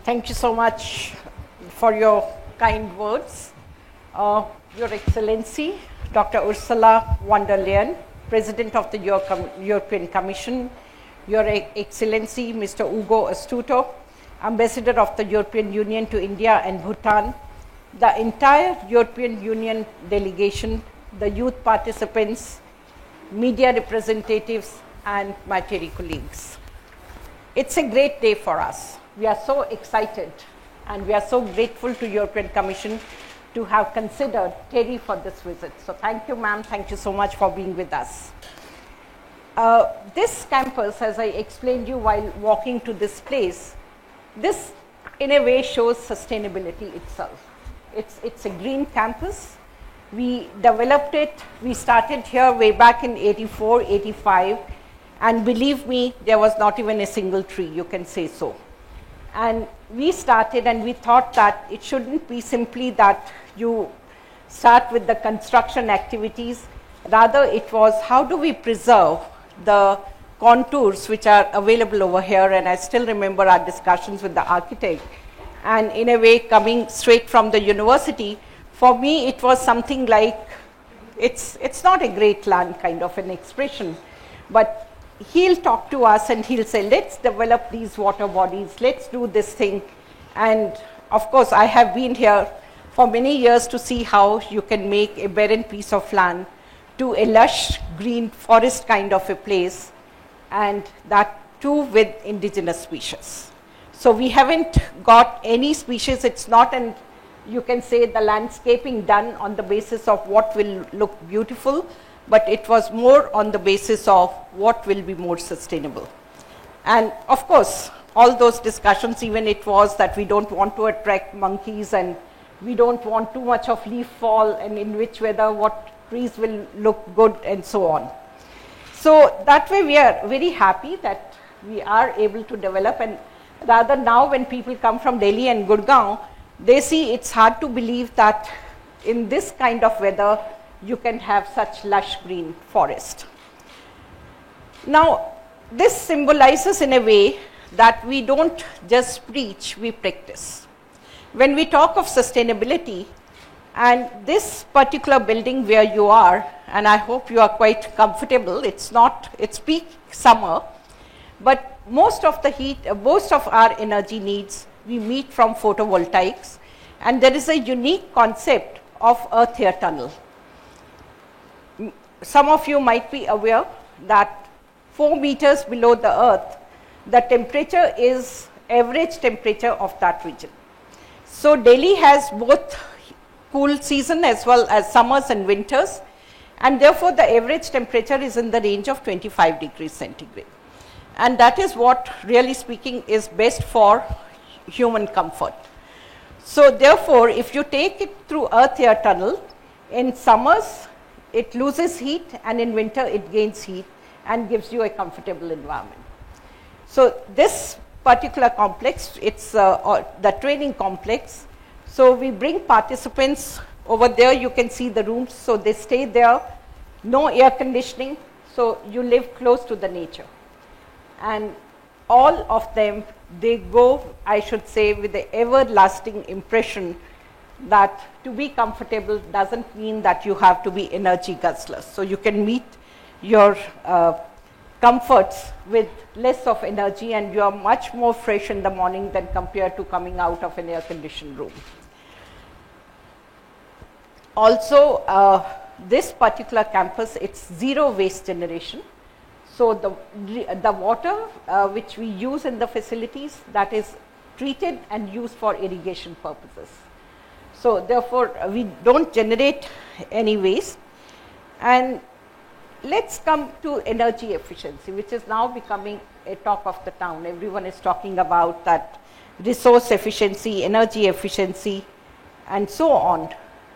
Thank you so much for your kind words. Your Excellency, Dr. Ursula von der Leyen, President of the European Commission, Your Excellency, Mr. Ugo Astuto, Ambassador of the European Union to India and Bhutan, the entire European Union delegation, the youth participants, media representatives, and my TERI colleagues. It's a great day for us. We are so excited and we are so grateful to European Commission to have considered TERI for this visit. So thank you, ma'am. Thank you so much for being with us. This campus, as I explained you while walking to this place, this in a way shows sustainability itself. It's a green campus. We developed it. We started here way back in 84, 85. And believe me, there was not even a single tree, you can say so. And we started and we thought that it shouldn't be simply that you start with the construction activities. Rather, it was how do we preserve the contours which are available over here. And I still remember our discussions with the architect. And in a way, coming straight from the university, for me, it was something like, it's not a great land kind of an expression, but he'll talk to us and he'll say, let's develop these water bodies, let's do this thing. And of course, I have been here for many years to see how you can make a barren piece of land to a lush green forest kind of a place, and that too with indigenous species. So we haven't got any species, it's not an, you can say the landscaping done on the basis of what will look beautiful, but it was more on the basis of what will be more sustainable. And of course, all those discussions, even it was that we don't want to attract monkeys and we don't want too much of leaf fall and in which weather what trees will look good and so on. So that way we are very happy that we are able to develop, and rather now when people come from Delhi and Gurgaon, they see it's hard to believe that in this kind of weather you can have such lush green forest. Now, this symbolizes in a way that we don't just preach, we practice. When we talk of sustainability, and this particular building where you are, and I hope you are quite comfortable, it's peak summer, but most of the heat, most of our energy needs, we meet from photovoltaics, and there is a unique concept of earth air tunnel. Some of you might be aware that 4 meters below the earth, the temperature is average temperature of that region. So Delhi has both cool season as well as summers and winters, and therefore the average temperature is in the range of 25 degrees centigrade. And that is what, really speaking, is best for human comfort. So therefore, if you take it through earth air tunnel, in summers it loses heat and in winter it gains heat and gives you a comfortable environment. So this particular complex, it's the training complex. So we bring participants over there, you can see the rooms, so they stay there, no air conditioning, so you live close to the nature. And all of them, they go, I should say, with the everlasting impression that to be comfortable doesn't mean that you have to be energy guzzlers. So you can meet your comforts with less of energy and you are much more fresh in the morning than compared to coming out of an air-conditioned room. Also, this particular campus, it's zero waste generation. So the water which we use in the facilities, that is treated and used for irrigation purposes. So therefore, we don't generate any waste. And let's come to energy efficiency, which is now becoming a talk of the town. Everyone is talking about that resource efficiency, energy efficiency, and so on.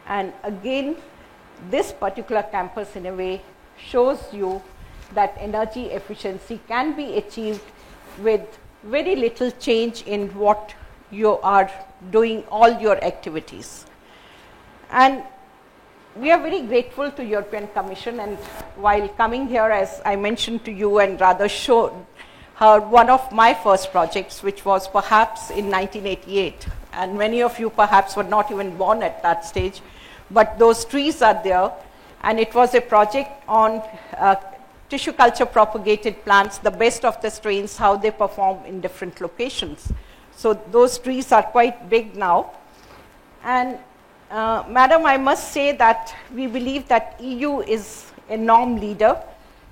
And again, this particular campus in a way shows you that energy efficiency can be achieved with very little change in what you are doing all your activities. And we are very grateful to European Commission, and while coming here, as I mentioned to you and rather showed heard one of my first projects, which was perhaps in 1988. And many of you perhaps were not even born at that stage, but those trees are there. And it was a project on tissue culture propagated plants, the best of the strains, how they perform in different locations. So those trees are quite big now. And Madam, I must say that we believe that EU is a norm leader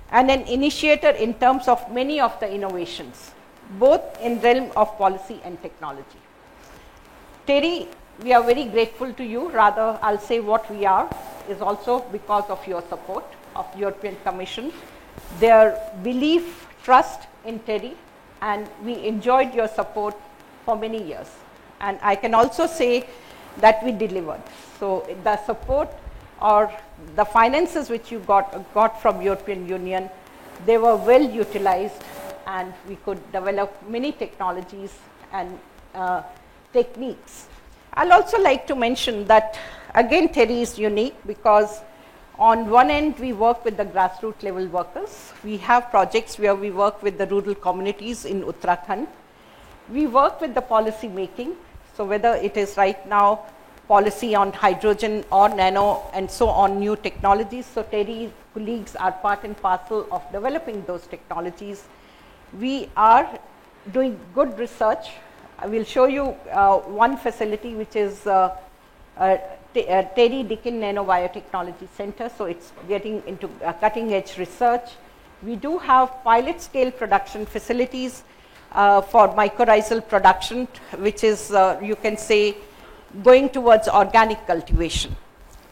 and an initiator in terms of many of the innovations, both in realm of policy and technology. TERI, we are very grateful to you. Rather, I'll say what we are is also because of your support of European Commission, their belief, trust in TERI, and we enjoyed your support for many years. And I can also say that we delivered. So the support or the finances which you got from European Union, they were well utilized, and we could develop many technologies and techniques. I'll also like to mention that again TERI is unique because on one end we work with the grassroots level workers. We have projects where we work with the rural communities in Uttarakhand. We work with the policy making. So whether it is right now policy on hydrogen or nano and so on, new technologies. So TERI colleagues are part and parcel of developing those technologies. We are doing good research. I will show you one facility which is TERI Deakin Nano Biotechnology Center. So it's getting into cutting edge research. We do have pilot scale production facilities for mycorrhizal production, which is you can say going towards organic cultivation,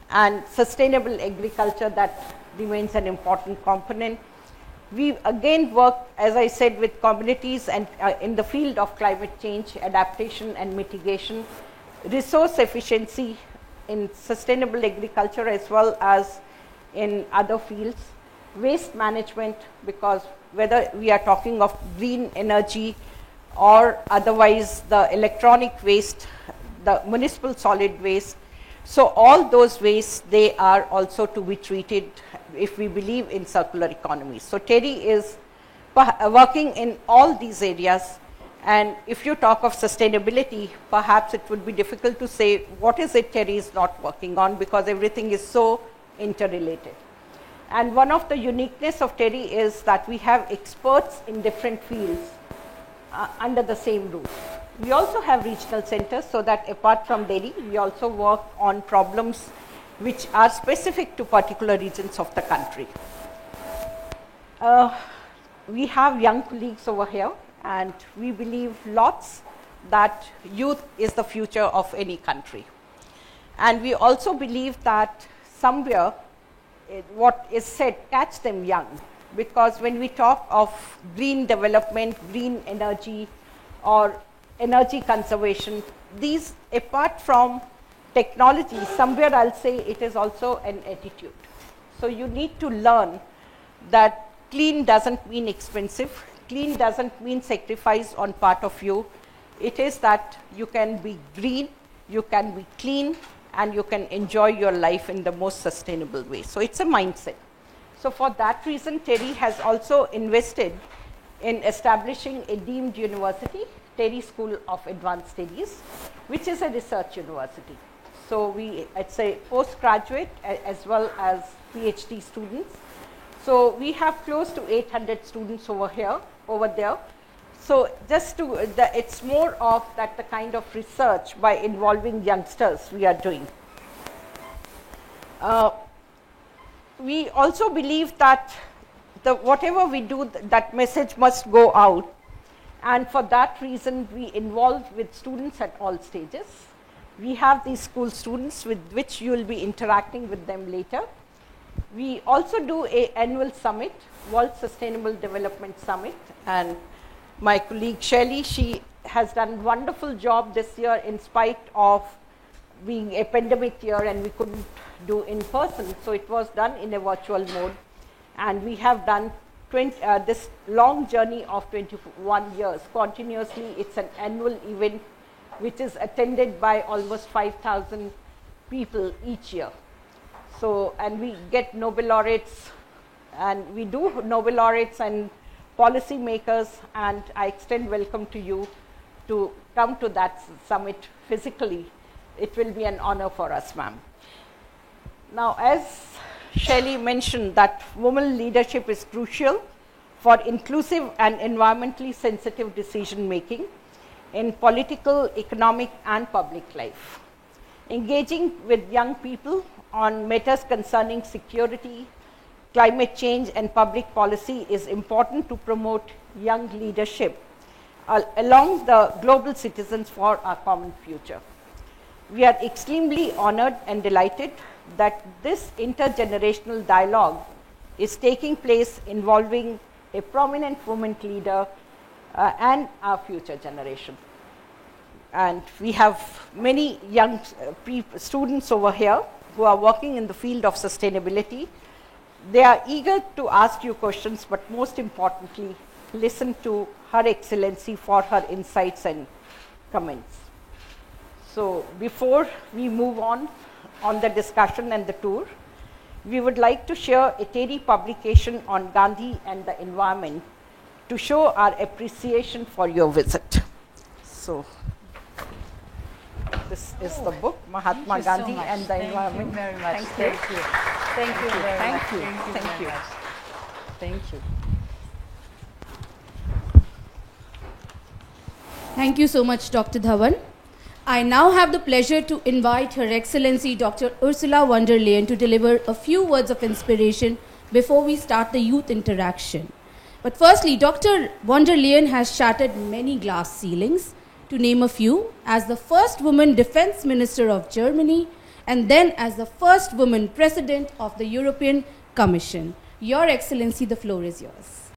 and sustainable agriculture, that remains an important component. We again work, as I said, with communities and in the field of climate change, adaptation and mitigation, resource efficiency in sustainable agriculture as well as in other fields, waste management, because whether we are talking of green energy or otherwise the electronic waste, the municipal solid waste. So all those wastes, they are also to be treated if we believe in circular economy. So TERI is working in all these areas, and if you talk of sustainability, perhaps it would be difficult to say what is it TERI is not working on, because everything is so interrelated. And one of the uniqueness of TERI is that we have experts in different fields under the same roof. We also have regional centers, so that apart from Delhi, we also work on problems which are specific to particular regions of the country. We have young colleagues over here, and we believe lots that youth is the future of any country. And we also believe that somewhere what is said, catch them young, because when we talk of green development, green energy or energy conservation, these apart from technology, somewhere I'll say it is also an attitude. So you need to learn that clean doesn't mean expensive, clean doesn't mean sacrifice on part of you. It is that you can be green, you can be clean, and you can enjoy your life in the most sustainable way. So it's a mindset. So for that reason, TERI has also invested in establishing a deemed university, TERI School of Advanced Studies, which is a research university. So it's a postgraduate as well as PhD students. So we have close to 800 students over there. So just to, it's more of that the kind of research by involving youngsters we are doing. We also believe that whatever we do, that message must go out. And for that reason, we involve with students at all stages. We have these school students with which you will be interacting with them later. We also do an annual summit, World Sustainable Development Summit, and my colleague Shelley, she has done a wonderful job this year in spite of being a pandemic year and we couldn't do in person. So it was done in a virtual mode, and we have done this long journey of 21 years continuously. It's an annual event which is attended by almost 5,000 people each year. So, and we get Nobel laureates, and we do Nobel laureates and policy makers, and I extend welcome to you to come to that summit physically. It will be an honor for us, ma'am. Now, as Shelley mentioned, that women leadership is crucial for inclusive and environmentally sensitive decision making in political, economic, and public life. Engaging with young people on matters concerning security, climate change, and public policy is important to promote young leadership along the global citizens for our common future. We are extremely honored and delighted that this intergenerational dialogue is taking place involving a prominent woman leader and our future generation. And we have many young students over here who are working in the field of sustainability. They are eager to ask you questions, but most importantly, listen to Her Excellency for her insights and comments. So before we move on the discussion and the tour, we would like to share a TERI publication on Gandhi and the environment to show our appreciation for your visit. So this is the book, Mahatma Gandhi and the Environment. Thank you very much. Thank you. Thank you very much. Thank you. Thank you. Thank you. Thank you so much, Dr. Dhawan. I now have the pleasure to invite Her Excellency Dr. Ursula von der Leyen to deliver a few words of inspiration before we start the youth interaction. But firstly, Dr. von der Leyen has shattered many glass ceilings, to name a few, as the first woman defense minister of Germany and then as the first woman president of the European Commission. Your Excellency, the floor is yours.